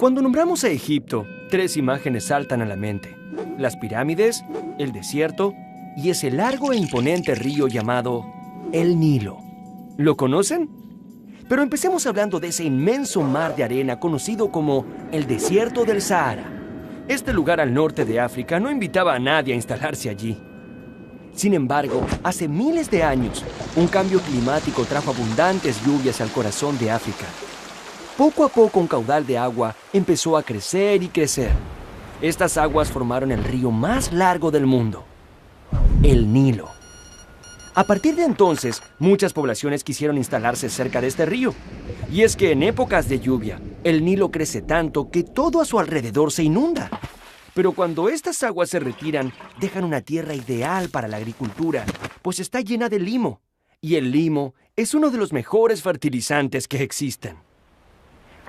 Cuando nombramos a Egipto, tres imágenes saltan a la mente: las pirámides, el desierto y ese largo e imponente río llamado el Nilo. ¿Lo conocen? Pero empecemos hablando de ese inmenso mar de arena conocido como el desierto del Sahara. Este lugar al norte de África no invitaba a nadie a instalarse allí. Sin embargo, hace miles de años, un cambio climático trajo abundantes lluvias al corazón de África. Poco a poco un caudal de agua empezó a crecer y crecer. Estas aguas formaron el río más largo del mundo, el Nilo. A partir de entonces, muchas poblaciones quisieron instalarse cerca de este río. Y es que en épocas de lluvia, el Nilo crece tanto que todo a su alrededor se inunda. Pero cuando estas aguas se retiran, dejan una tierra ideal para la agricultura, pues está llena de limo. Y el limo es uno de los mejores fertilizantes que existen.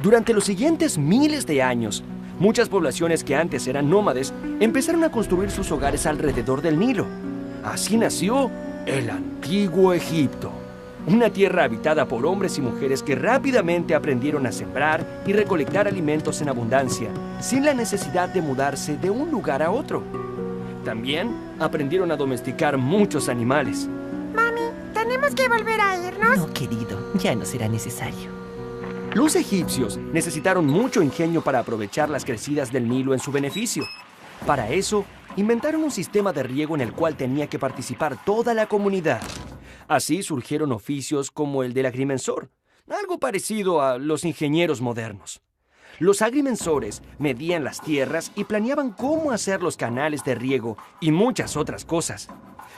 Durante los siguientes miles de años, muchas poblaciones que antes eran nómades empezaron a construir sus hogares alrededor del Nilo. Así nació el antiguo Egipto, una tierra habitada por hombres y mujeres que rápidamente aprendieron a sembrar y recolectar alimentos en abundancia, sin la necesidad de mudarse de un lugar a otro. También aprendieron a domesticar muchos animales. Mami, ¿tenemos que volver a irnos? No, querido, ya no será necesario. Los egipcios necesitaron mucho ingenio para aprovechar las crecidas del Nilo en su beneficio. Para eso, inventaron un sistema de riego en el cual tenía que participar toda la comunidad. Así surgieron oficios como el del agrimensor, algo parecido a los ingenieros modernos. Los agrimensores medían las tierras y planeaban cómo hacer los canales de riego y muchas otras cosas.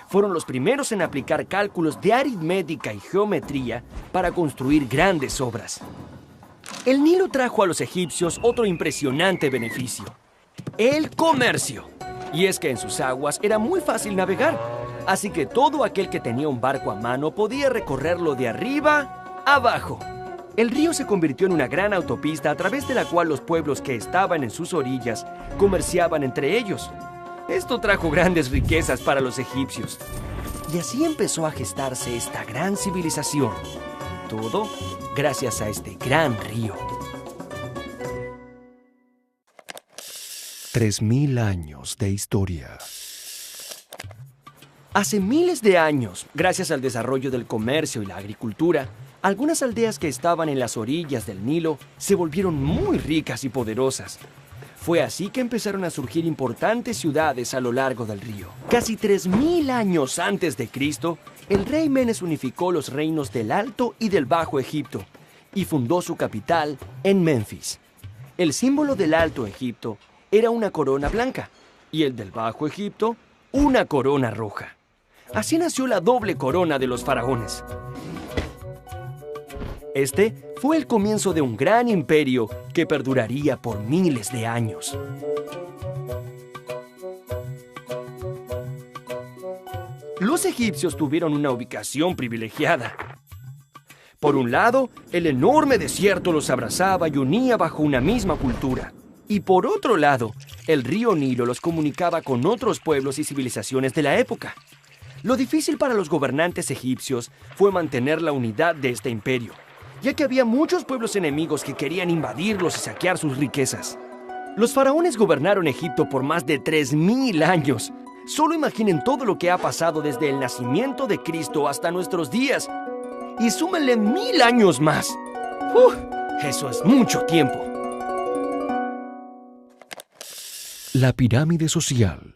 Fueron los primeros en aplicar cálculos de aritmética y geometría para construir grandes obras. El Nilo trajo a los egipcios otro impresionante beneficio: el comercio. Y es que en sus aguas era muy fácil navegar, así que todo aquel que tenía un barco a mano podía recorrerlo de arriba a abajo. El río se convirtió en una gran autopista a través de la cual los pueblos que estaban en sus orillas comerciaban entre ellos. Esto trajo grandes riquezas para los egipcios. Y así empezó a gestarse esta gran civilización. Todo gracias a este gran río. 3000 años de historia. Hace miles de años, gracias al desarrollo del comercio y la agricultura, algunas aldeas que estaban en las orillas del Nilo se volvieron muy ricas y poderosas. Fue así que empezaron a surgir importantes ciudades a lo largo del río. Casi 3000 años antes de Cristo, el rey Menes unificó los reinos del Alto y del Bajo Egipto y fundó su capital en Menfis. El símbolo del Alto Egipto era una corona blanca y el del Bajo Egipto una corona roja. Así nació la doble corona de los faraones. Este fue el comienzo de un gran imperio que perduraría por miles de años. Los egipcios tuvieron una ubicación privilegiada. Por un lado, el enorme desierto los abrazaba y unía bajo una misma cultura. Y por otro lado, el río Nilo los comunicaba con otros pueblos y civilizaciones de la época. Lo difícil para los gobernantes egipcios fue mantener la unidad de este imperio, ya que había muchos pueblos enemigos que querían invadirlos y saquear sus riquezas. Los faraones gobernaron Egipto por más de 3000 años. Solo imaginen todo lo que ha pasado desde el nacimiento de Cristo hasta nuestros días. Y súmenle 1000 años más. Eso es mucho tiempo. La pirámide social.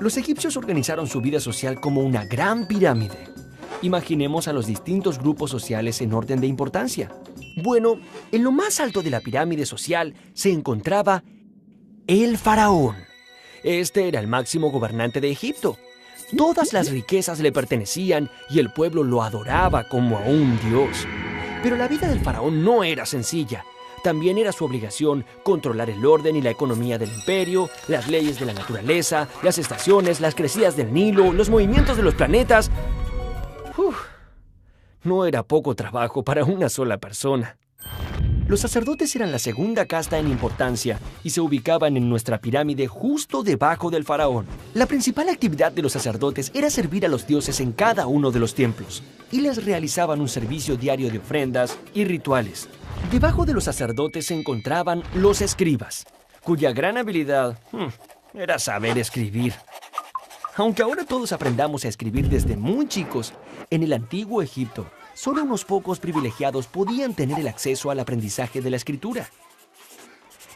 Los egipcios organizaron su vida social como una gran pirámide. Imaginemos a los distintos grupos sociales en orden de importancia. Bueno, en lo más alto de la pirámide social se encontraba el faraón. Este era el máximo gobernante de Egipto. Todas las riquezas le pertenecían y el pueblo lo adoraba como a un dios. Pero la vida del faraón no era sencilla. También era su obligación controlar el orden y la economía del imperio, las leyes de la naturaleza, las estaciones, las crecidas del Nilo, los movimientos de los planetas. No era poco trabajo para una sola persona. Los sacerdotes eran la segunda casta en importancia y se ubicaban en nuestra pirámide justo debajo del faraón. La principal actividad de los sacerdotes era servir a los dioses en cada uno de los templos y les realizaban un servicio diario de ofrendas y rituales. Debajo de los sacerdotes se encontraban los escribas, cuya gran habilidad era saber escribir. Aunque ahora todos aprendamos a escribir desde muy chicos, en el antiguo Egipto, solo unos pocos privilegiados podían tener el acceso al aprendizaje de la escritura.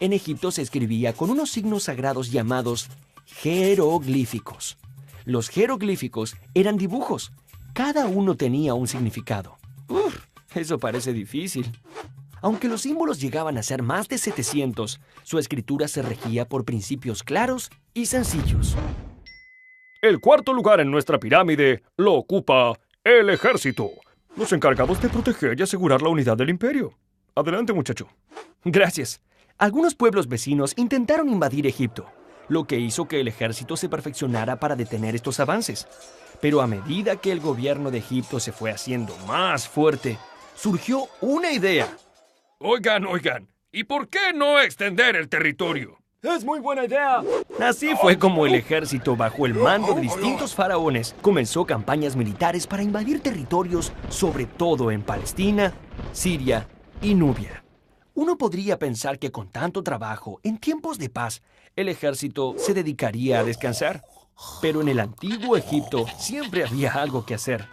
En Egipto se escribía con unos signos sagrados llamados jeroglíficos. Los jeroglíficos eran dibujos. Cada uno tenía un significado. Eso parece difícil. Aunque los símbolos llegaban a ser más de 700, su escritura se regía por principios claros y sencillos. El cuarto lugar en nuestra pirámide lo ocupa el ejército, los encargados de proteger y asegurar la unidad del imperio. Adelante, muchacho. Gracias. Algunos pueblos vecinos intentaron invadir Egipto, lo que hizo que el ejército se perfeccionara para detener estos avances. Pero a medida que el gobierno de Egipto se fue haciendo más fuerte, surgió una idea. Oigan, ¿y por qué no extender el territorio? ¡Es muy buena idea! Así fue como el ejército, bajo el mando de distintos faraones, comenzó campañas militares para invadir territorios, sobre todo en Palestina, Siria y Nubia. Uno podría pensar que con tanto trabajo, en tiempos de paz, el ejército se dedicaría a descansar. Pero en el antiguo Egipto siempre había algo que hacer.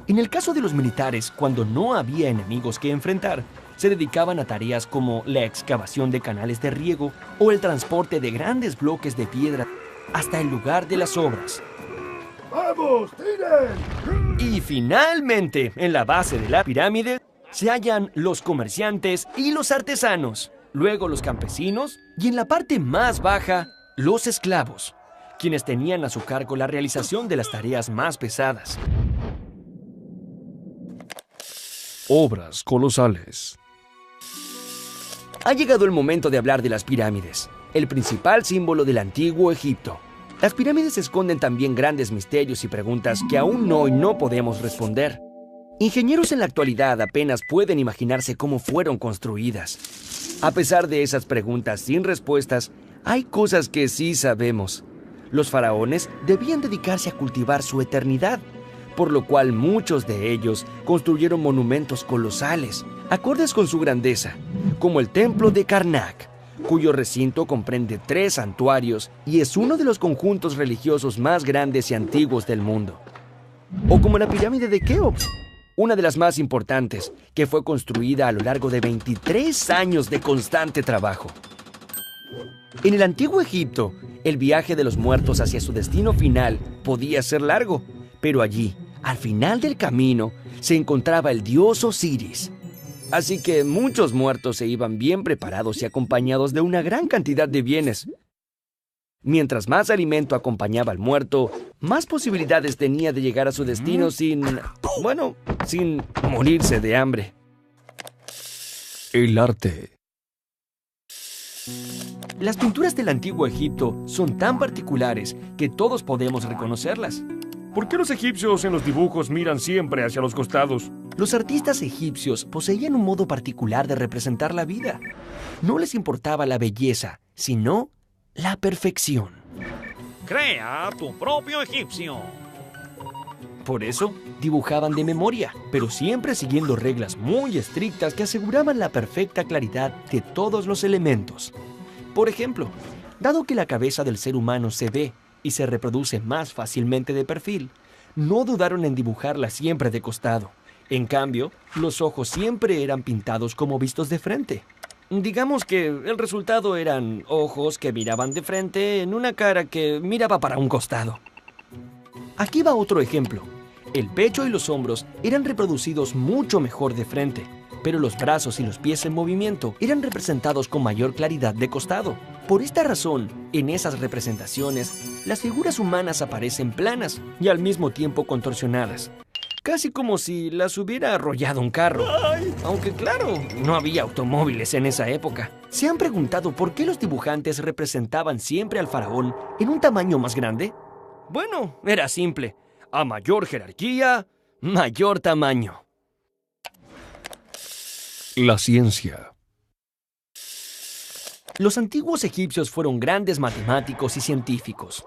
En el caso de los militares, cuando no había enemigos que enfrentar, se dedicaban a tareas como la excavación de canales de riego o el transporte de grandes bloques de piedra hasta el lugar de las obras. ¡Vamos, tiren! Y finalmente, en la base de la pirámide, se hallan los comerciantes y los artesanos, luego los campesinos y en la parte más baja, los esclavos, quienes tenían a su cargo la realización de las tareas más pesadas. Obras colosales. Ha llegado el momento de hablar de las pirámides, el principal símbolo del antiguo Egipto. Las pirámides esconden también grandes misterios y preguntas que aún hoy no podemos responder. Ingenieros en la actualidad apenas pueden imaginarse cómo fueron construidas. A pesar de esas preguntas sin respuestas, hay cosas que sí sabemos. Los faraones debían dedicarse a cultivar su eternidad, por lo cual muchos de ellos construyeron monumentos colosales, acordes con su grandeza, como el templo de Karnak, cuyo recinto comprende 3 santuarios y es uno de los conjuntos religiosos más grandes y antiguos del mundo. O como la pirámide de Keops, una de las más importantes, que fue construida a lo largo de 23 años de constante trabajo. En el antiguo Egipto, el viaje de los muertos hacia su destino final podía ser largo, pero allí, al final del camino, se encontraba el dios Osiris. Así que muchos muertos se iban bien preparados y acompañados de una gran cantidad de bienes. Mientras más alimento acompañaba al muerto, más posibilidades tenía de llegar a su destino sin morirse de hambre. El arte. Las pinturas del antiguo Egipto son tan particulares que todos podemos reconocerlas. ¿Por qué los egipcios en los dibujos miran siempre hacia los costados? Los artistas egipcios poseían un modo particular de representar la vida. No les importaba la belleza, sino la perfección. Crea tu propio egipcio. Por eso, dibujaban de memoria, pero siempre siguiendo reglas muy estrictas que aseguraban la perfecta claridad de todos los elementos. Por ejemplo, dado que la cabeza del ser humano se ve y se reproduce más fácilmente de perfil, no dudaron en dibujarla siempre de costado. En cambio, los ojos siempre eran pintados como vistos de frente. Digamos que el resultado eran ojos que miraban de frente en una cara que miraba para un costado. Aquí va otro ejemplo. El pecho y los hombros eran reproducidos mucho mejor de frente, pero los brazos y los pies en movimiento eran representados con mayor claridad de costado. Por esta razón, en esas representaciones, las figuras humanas aparecen planas y al mismo tiempo contorsionadas, casi como si las hubiera arrollado un carro. Aunque claro, no había automóviles en esa época. ¿Se han preguntado por qué los dibujantes representaban siempre al faraón en un tamaño más grande? Bueno, era simple. A mayor jerarquía, mayor tamaño. La ciencia. Los antiguos egipcios fueron grandes matemáticos y científicos.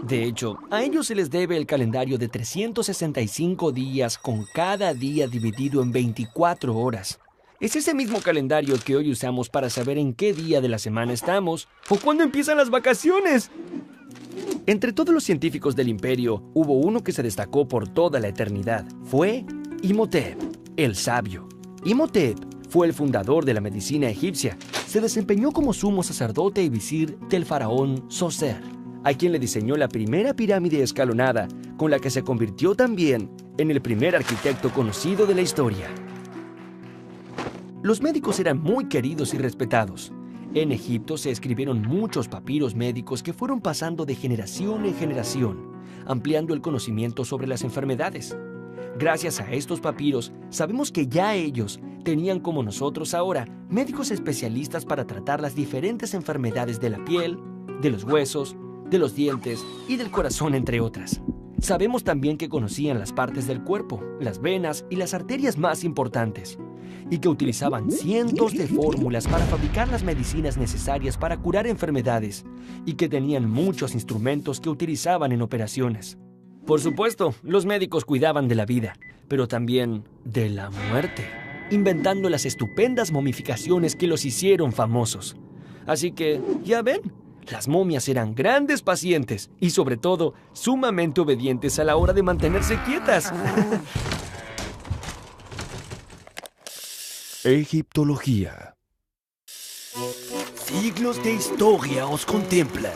De hecho, a ellos se les debe el calendario de 365 días con cada día dividido en 24 horas. Es ese mismo calendario que hoy usamos para saber en qué día de la semana estamos o cuándo empiezan las vacaciones. Entre todos los científicos del imperio, hubo uno que se destacó por toda la eternidad. Fue Imhotep, el sabio. Imhotep fue el fundador de la medicina egipcia. Se desempeñó como sumo sacerdote y visir del faraón Zoser, a quien le diseñó la primera pirámide escalonada, con la que se convirtió también en el primer arquitecto conocido de la historia. Los médicos eran muy queridos y respetados. En Egipto se escribieron muchos papiros médicos que fueron pasando de generación en generación, ampliando el conocimiento sobre las enfermedades. Gracias a estos papiros, sabemos que ya ellos tenían, como nosotros ahora, médicos especialistas para tratar las diferentes enfermedades de la piel, de los huesos, de los dientes y del corazón, entre otras. Sabemos también que conocían las partes del cuerpo, las venas y las arterias más importantes, y que utilizaban cientos de fórmulas para fabricar las medicinas necesarias para curar enfermedades, y que tenían muchos instrumentos que utilizaban en operaciones. Por supuesto, los médicos cuidaban de la vida, pero también de la muerte, inventando las estupendas momificaciones que los hicieron famosos. Así que, ya ven, las momias eran grandes pacientes y, sobre todo, sumamente obedientes a la hora de mantenerse quietas. Egiptología. Siglos de historia os contemplan.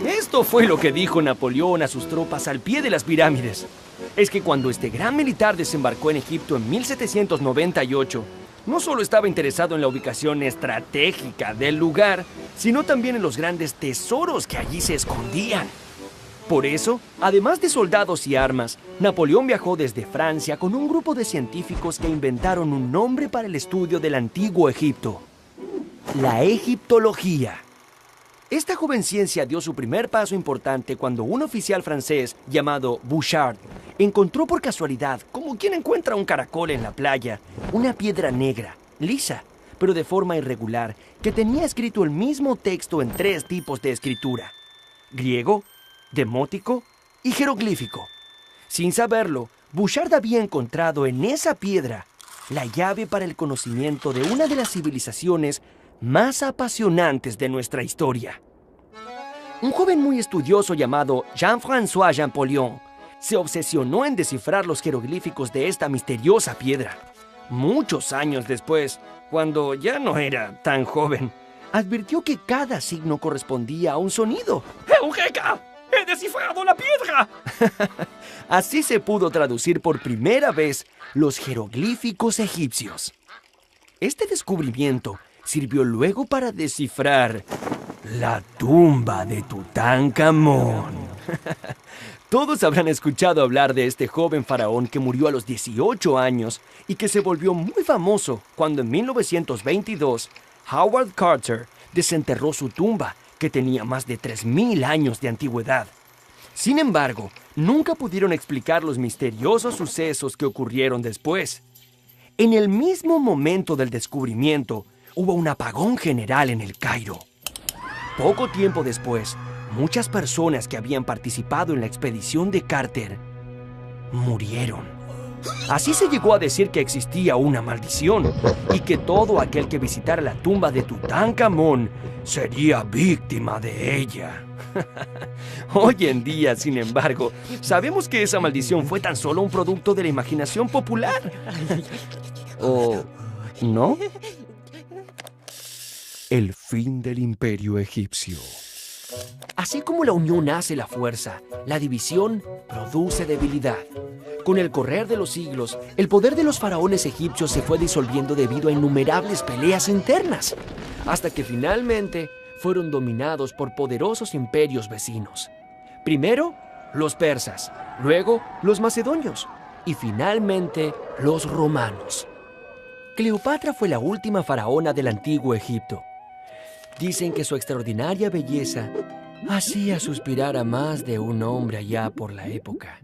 Esto fue lo que dijo Napoleón a sus tropas al pie de las pirámides. Es que cuando este gran militar desembarcó en Egipto en 1798, no solo estaba interesado en la ubicación estratégica del lugar, sino también en los grandes tesoros que allí se escondían. Por eso, además de soldados y armas, Napoleón viajó desde Francia con un grupo de científicos que inventaron un nombre para el estudio del antiguo Egipto: la egiptología. Esta joven ciencia dio su primer paso importante cuando un oficial francés llamado Bouchard encontró por casualidad, como quien encuentra un caracol en la playa, una piedra negra, lisa, pero de forma irregular, que tenía escrito el mismo texto en 3 tipos de escritura: griego, demótico y jeroglífico. Sin saberlo, Bouchard había encontrado en esa piedra la llave para el conocimiento de una de las civilizaciones más apasionantes de nuestra historia. Un joven muy estudioso llamado Jean-François Champollion se obsesionó en descifrar los jeroglíficos de esta misteriosa piedra. Muchos años después, cuando ya no era tan joven, advirtió que cada signo correspondía a un sonido. ¡Eureka! ¡He descifrado la piedra! Así se pudo traducir por primera vez los jeroglíficos egipcios. Este descubrimiento sirvió luego para descifrar la tumba de Tutankamón. Todos habrán escuchado hablar de este joven faraón que murió a los 18 años y que se volvió muy famoso cuando en 1922 Howard Carter desenterró su tumba, que tenía más de 3.000 años de antigüedad. Sin embargo, nunca pudieron explicar los misteriosos sucesos que ocurrieron después. En el mismo momento del descubrimiento, hubo un apagón general en el Cairo. Poco tiempo después, muchas personas que habían participado en la expedición de Carter murieron. Así se llegó a decir que existía una maldición y que todo aquel que visitara la tumba de Tutankamón sería víctima de ella. Hoy en día, sin embargo, sabemos que esa maldición fue tan solo un producto de la imaginación popular. ¿O no? El fin del imperio egipcio. Así como la unión hace la fuerza, la división produce debilidad. Con el correr de los siglos, el poder de los faraones egipcios se fue disolviendo debido a innumerables peleas internas, hasta que finalmente fueron dominados por poderosos imperios vecinos. Primero, los persas, luego los macedonios y finalmente los romanos. Cleopatra fue la última faraona del antiguo Egipto. Dicen que su extraordinaria belleza hacía suspirar a más de un hombre allá por la época.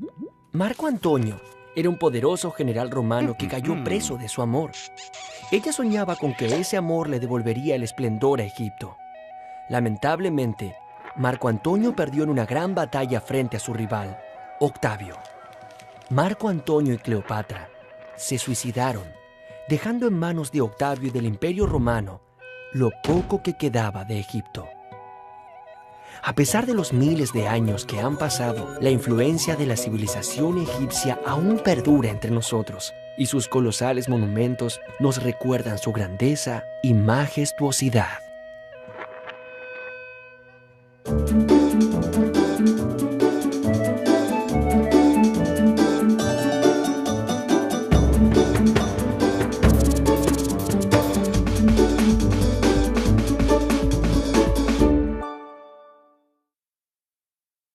Marco Antonio, era un poderoso general romano que cayó preso de su amor. Ella soñaba con que ese amor le devolvería el esplendor a Egipto. Lamentablemente, Marco Antonio perdió en una gran batalla frente a su rival, Octavio. Marco Antonio y Cleopatra se suicidaron, dejando en manos de Octavio y del Imperio Romano lo poco que quedaba de Egipto. A pesar de los miles de años que han pasado, la influencia de la civilización egipcia aún perdura entre nosotros, y sus colosales monumentos nos recuerdan su grandeza y majestuosidad.